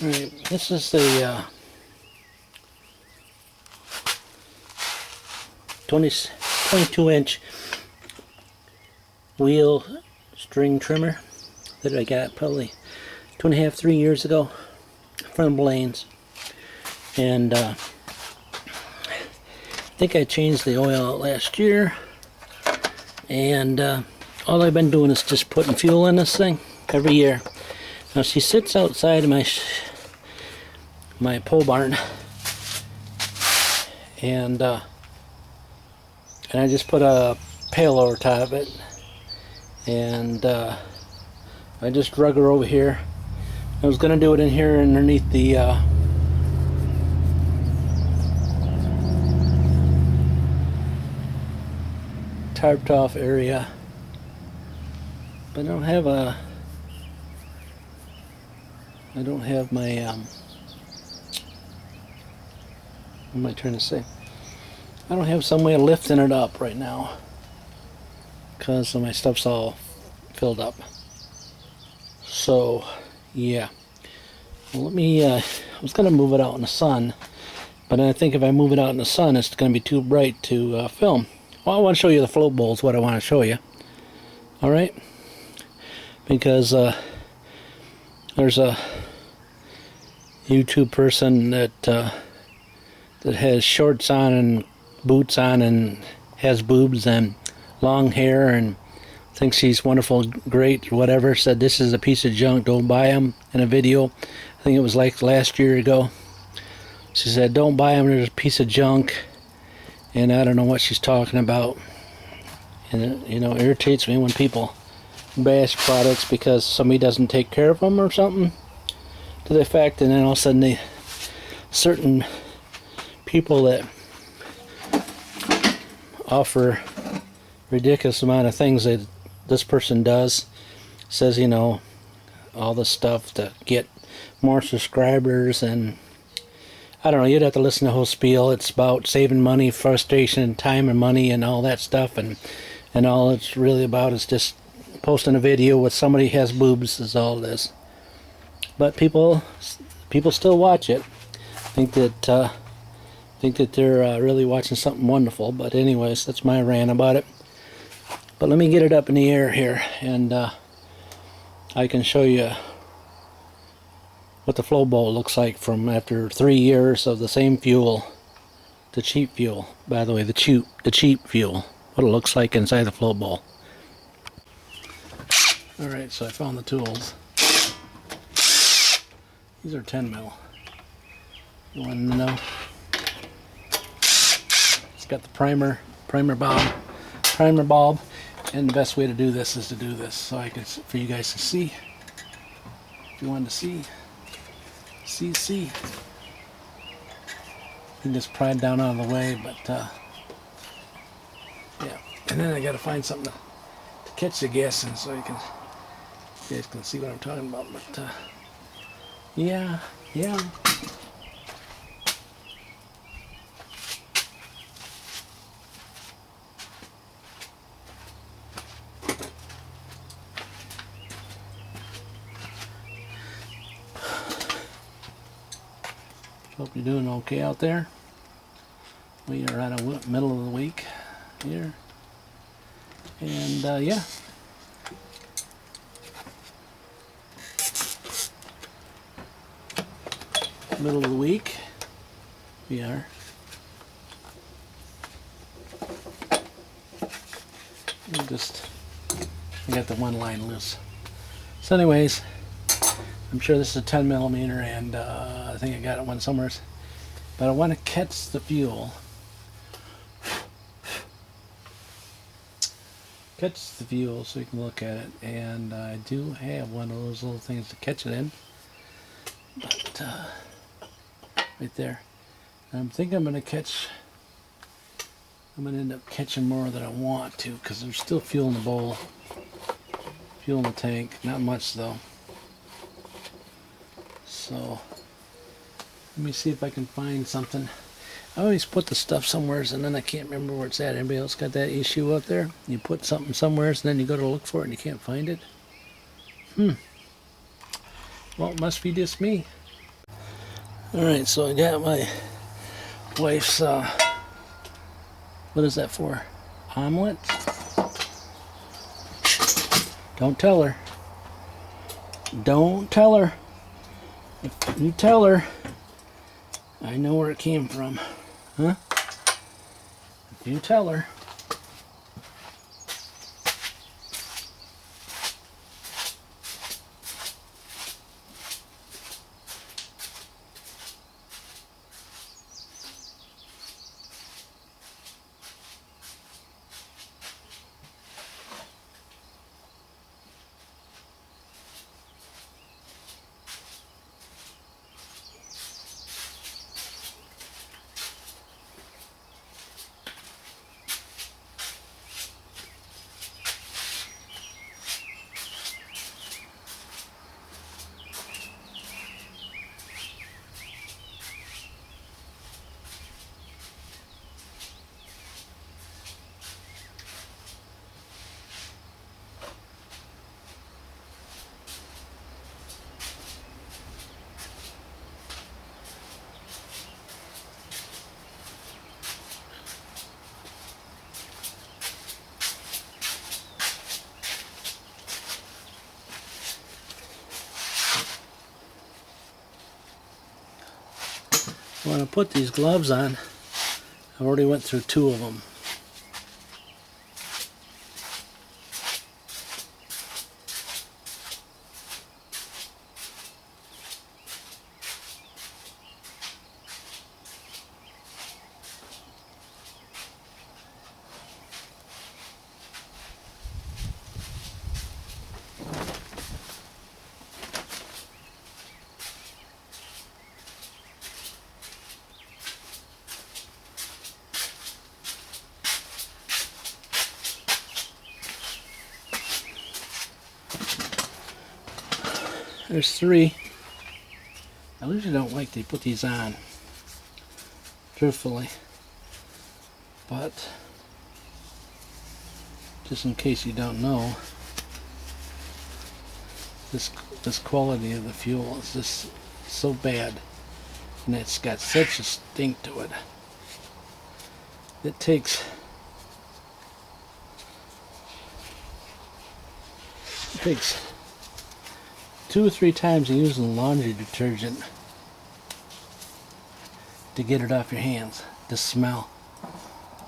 Alright, this is the 22-inch wheel string trimmer that I got probably 2.5, 3 years ago from Blaine's. And I think I changed the oil out last year, and all I've been doing is just putting fuel in this thing every year. Now she sits outside of my pole barn, and I just put a pail over top of it, and I just drug her over here. I was gonna do it in here underneath the tarped off area, but I don't have my what am I trying to say? I don't have some way of lifting it up right now because my stuff's all filled up. So yeah, well, let me I was gonna move it out in the sun, but I think if I move it out in the sun it's gonna be too bright to film. Well, I want to show you the float bowl is what I want to show you. Alright? Because there's a YouTube person that has shorts on and boots on and has boobs and long hair and thinks she's wonderful, great, whatever, said this is a piece of junk, don't buy them, in a video. I think it was like last year ago. She said don't buy them, they're a piece of junk. And I don't know what she's talking about. And it, you know, irritates me when people bash products because somebody doesn't take care of them or something to the effect, and then all of a sudden certain people that offer ridiculous amount of things that this person does, says, you know, all this stuff to get more subscribers, and I don't know, you'd have to listen to the whole spiel. It's about saving money, frustration, time and money and all that stuff, and all it's really about is just posting a video with somebody has boobs is all it is. But people still watch it. Think that they're really watching something wonderful. But anyways, that's my rant about it. But let me get it up in the air here, and I can show you what the flow bowl looks like from after 3 years of the same fuel, the cheap fuel. By the way, the cheap fuel. What it looks like inside the flow bowl. All right, so I found the tools. These are 10 mil. You want to know? It's got the primer bulb, and the best way to do this is to do this, so I can, for you guys to see. If you wanted to see. You can just pry it down out of the way, but yeah. And then I got to find something to catch the gas in, so you guys can see what I'm talking about. But yeah. Hope you're doing okay out there. We are at a middle of the week here, and yeah. Middle of the week we are. I got the one line loose. So anyways, I'm sure this is a 10 millimeter, and I think I got it one somewhere. But I want to catch the fuel. So you can look at it. And I do have one of those little things to catch it in. But right there. And I think I'm going to end up catching more than I want to, because there's still fuel in the bowl. Fuel in the tank. Not much though. So let me see if I can find something. I always put the stuff somewhere and then I can't remember where it's at. Anybody else got that issue up there? You put something somewhere and then you go to look for it and you can't find it? Well, it must be just me. Alright, so I got my wife's, what is that for? Omelet? Don't tell her. Don't tell her. If you tell her, I know where it came from. Huh? If you tell her. When I put these gloves on, I've already went through 2 of them. There's 3. I usually don't like to put these on, truthfully, but just in case you don't know, this quality of the fuel is just so bad, and it's got such a stink to it. It takes 2 or 3 times using laundry detergent to get it off your hands. The smell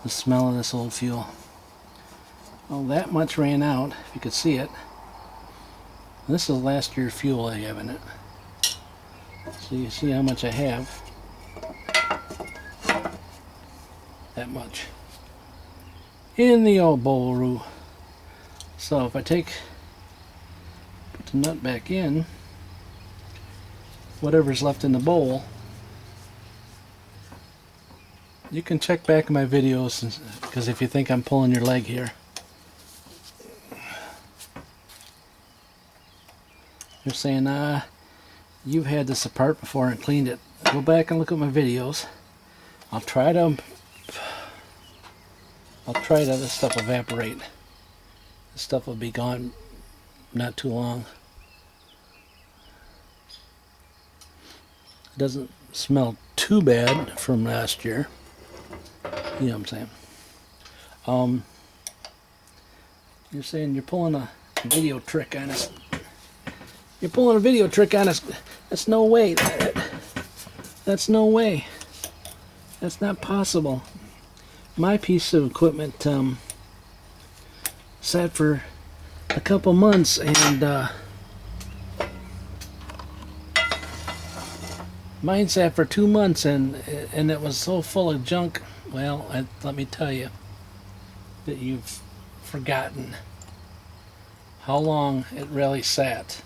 of this old fuel. Well, that much ran out, if you could see it. This is last year's fuel I have in it. So you see how much I have. That much. In the old bowl. So if I put the nut back in, whatever's left in the bowl, you can check back in my videos, because if you think I'm pulling your leg here, you're saying, you've had this apart before and cleaned it. Go back and look at my videos. I'll try to this stuff evaporate. This stuff will be gone not too long. It doesn't smell too bad from last year. You know what I'm saying? You're saying you're pulling a video trick on us. You're pulling a video trick on us. That's no way. That's no way. That's not possible. My piece of equipment sat for a couple months, and mine sat for 2 months, and it was so full of junk. Well, let me tell you that you've forgotten how long it really sat.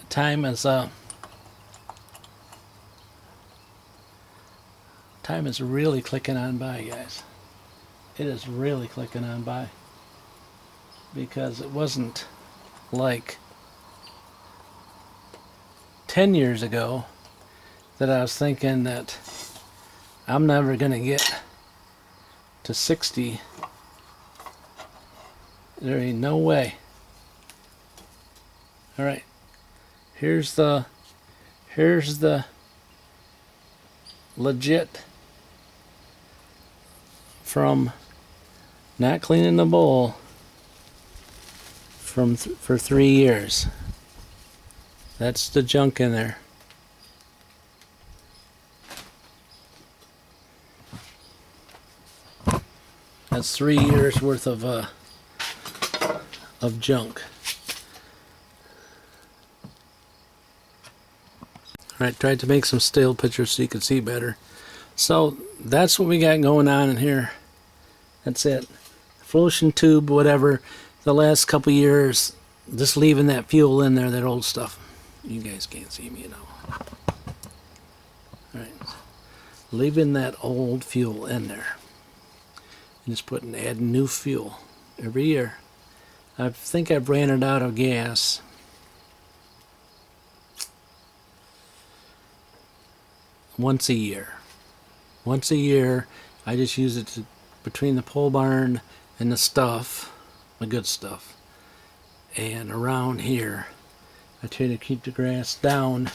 Time is really clicking on by, guys. It is really clicking on by, because it wasn't like 10 years ago that I was thinking that I'm never gonna get to 60. There ain't no way. All right, here's the Here's the legit from not cleaning the bowl for 3 years. That's the junk in there. That's 3 years worth of junk. Alright, tried to make some still pictures so you could see better. So that's what we got going on in here. That's it. Flotation tube, whatever. The last couple years, just leaving that fuel in there, that old stuff. You guys can't see me, you know. Alright. Leaving that old fuel in there. And just adding new fuel every year. I think I've ran it out of gas. Once a year. Once a year, I just use it between the pole barn and the stuff, the good stuff. And around here, I try to keep the grass down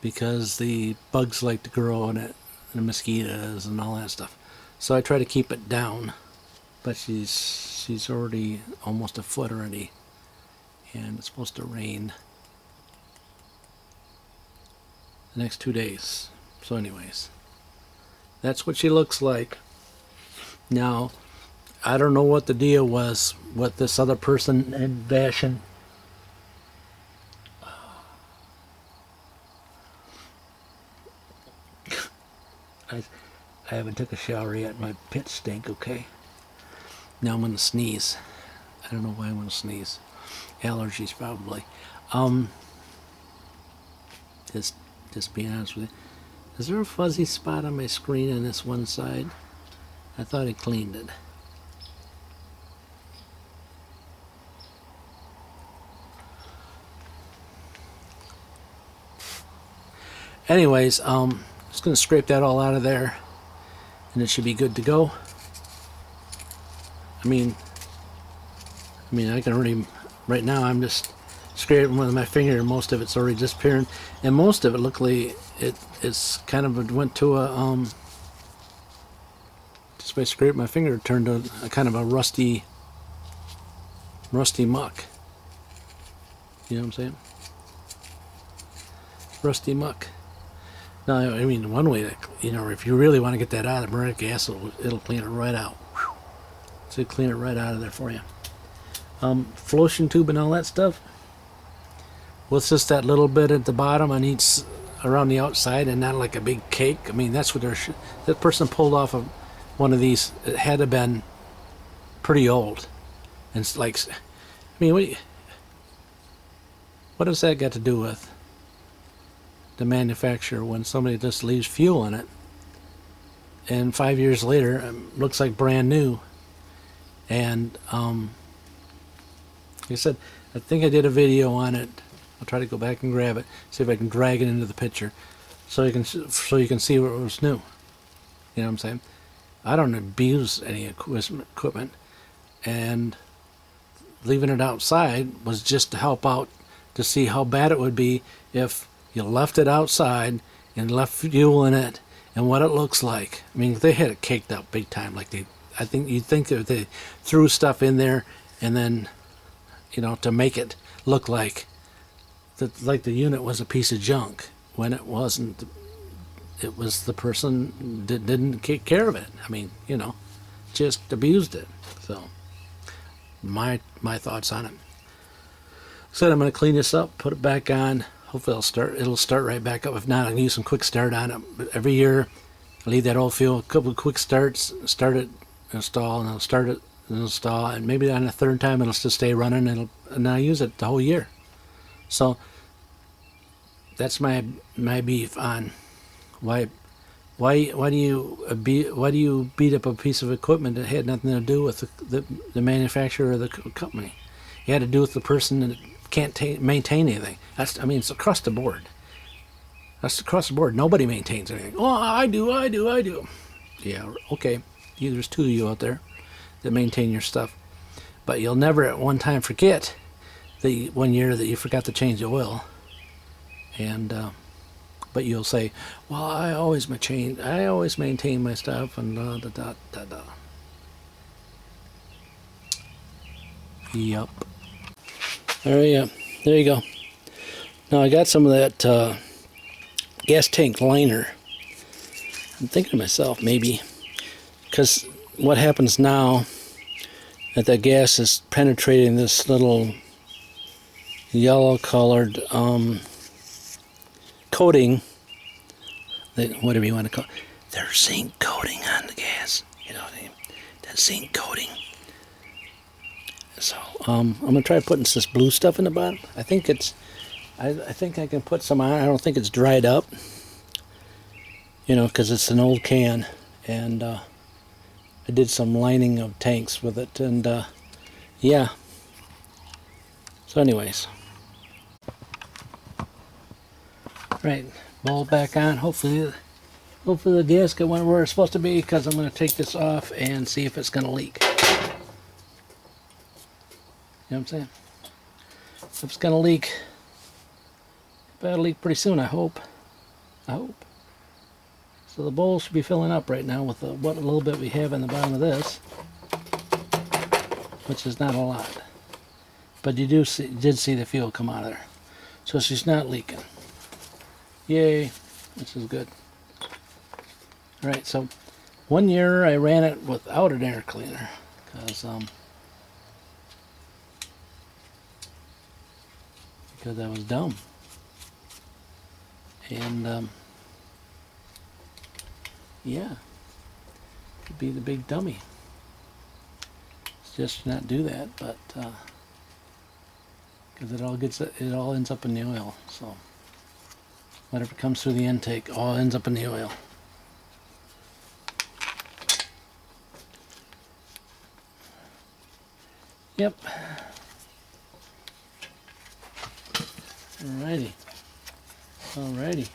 because the bugs like to grow in it, and the mosquitoes and all that stuff. So I try to keep it down. But she's already almost a foot already, and it's supposed to rain the next 2 days. So anyways, that's what she looks like. Now, I don't know what the deal was with this other person in Vashon. I haven't took a shower yet. My pits stink, okay? Now I'm gonna sneeze. I don't know why I'm gonna sneeze. Allergies probably. Just being honest with you. Is there a fuzzy spot on my screen on this one side? I thought I cleaned it. Anyways, just gonna scrape that all out of there, and it should be good to go. I mean, I can already, right now I'm just scraping with my finger, and most of it's already disappearing, and most of it, luckily, it's kind of went to a, just by scraping my finger, it turned to a kind of a rusty muck. You know what I'm saying? Rusty muck. Now, I mean, one way that, you know, if you really want to get that out of the burnt gas, it'll clean it right out. So clean it right out of there for you. Flotation tube and all that stuff. What's just that little bit at the bottom on each, around the outside, and not like a big cake? I mean, that's what that person pulled off of one of these. It had to have been pretty old. And it's like, I mean, what does that got to do with the manufacturer when somebody just leaves fuel in it, and 5 years later it looks like brand new? And like I said, I think I did a video on it. I'll try to go back and grab it, see if I can drag it into the picture, so you can see what was new. You know what I'm saying? I don't abuse any equipment, and leaving it outside was just to help out, to see how bad it would be if you left it outside and left fuel in it, and what it looks like. I mean, they had it caked up big time. Like I think you'd think that they threw stuff in there, and then, you know, to make it look like like the unit was a piece of junk, when it wasn't. It was the person that didn't take care of it. I mean, you know, just abused it. So my thoughts on it. So I'm going to clean this up, put it back on. Hopefully it'll start right back up. If not, I can use some quick start on it. But every year I leave that old fuel, a couple of quick starts, start it, install, and I'll start it and install, and maybe on the third time it'll still stay running, and I'll use it the whole year. So that's my beef on why do you beat up a piece of equipment that had nothing to do with the manufacturer or the company? It had to do with the person that can't maintain anything. I mean, it's across the board. That's across the board. Nobody maintains anything. Oh, I do. Yeah, okay. There's two of you out there that maintain your stuff, but you'll never at one time forget the 1 year that you forgot to change the oil, and But you'll say, well, I always maintain my stuff and da da da da da. Yup. Alright, yeah, there you go. Now I got some of that gas tank liner. I'm thinking to myself, maybe, because what happens now that the gas is penetrating this little yellow colored coating, whatever you want to call it, there's zinc coating on the gas, you know what I mean? That zinc coating. So I'm gonna try putting this blue stuff in the bottom. I think I think I can put some on. I don't think it's dried up, you know, because it's an old can, and I did some lining of tanks with it, and yeah. So anyways, right, bowl back on. Hopefully the gasket went where it's supposed to be, because I'm going to take this off and see if it's going to leak. You know what I'm saying? If it's going to leak, it'll leak pretty soon, I hope. So the bowl should be filling up right now with what little bit we have in the bottom of this, which is not a lot. But you did see the fuel come out of there. So she's not leaking. Yay, which is good. Alright, so 1 year I ran it without an air cleaner, because I was dumb. And yeah, could be the big dummy. It's just not do that, but because it all ends up in the oil. So whatever comes through the intake all ends up in the oil. Yep. Alrighty. Alrighty.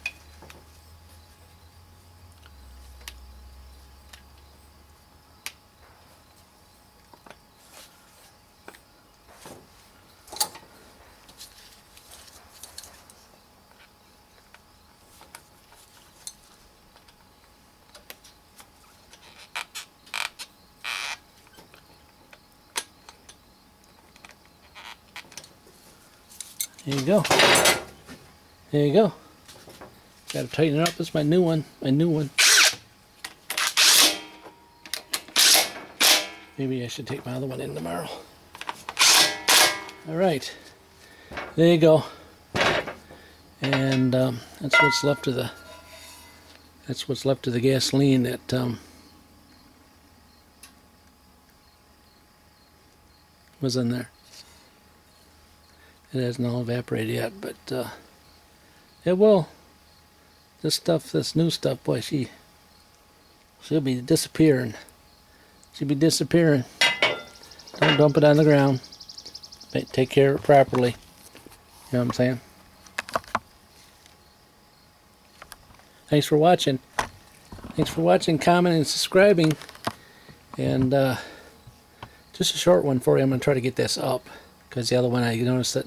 There you go. There you go. Got to tighten it up. This is my new one. My new one. Maybe I should take my other one in tomorrow. All right. There you go. And that's what's left of the. That's what's left of the gasoline that was in there. It hasn't all evaporated yet, but it will. This new stuff, boy, she'll be disappearing. She'll be disappearing. Don't dump it on the ground. Take care of it properly. You know what I'm saying? Thanks for watching. Thanks for watching, commenting, and subscribing. And just a short one for you. I'm going to try to get this up, because the other one I noticed that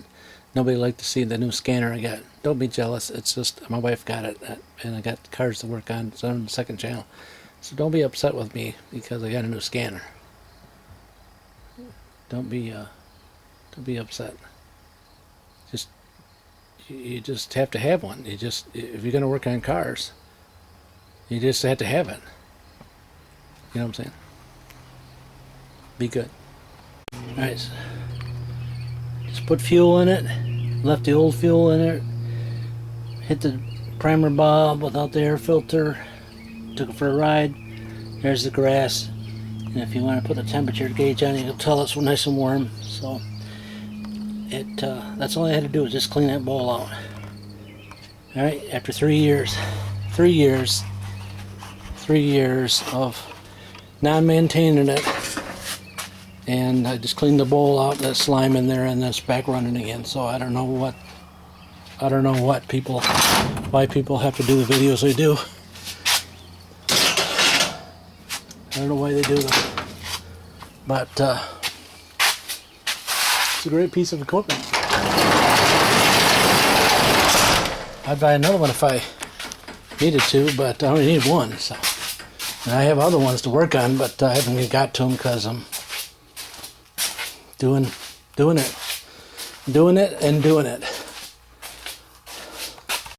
nobody liked to see the new scanner I got. Don't be jealous. It's just my wife got it, and I got cars to work on. It's on the second channel. So don't be upset with me because I got a new scanner. Don't be upset. You just have to have one. If you're going to work on cars, you just have to have it. You know what I'm saying? Be good. All right. So just put fuel in it. Left the old fuel in it. Hit the primer bulb without the air filter. Took it for a ride. There's the grass. And if you want to put the temperature gauge on, you can tell it's nice and warm. So that's all I had to do was just clean that bowl out. All right. After 3 years of non-maintaining it. And I just cleaned the bowl out, that slime in there, and it's back running again. So I don't know why people have to do the videos they do. I don't know why they do them, but it's a great piece of equipment. I'd buy another one if needed to, but I only need one. So and I have other ones to work on, but I haven't got to them because I'm doing it.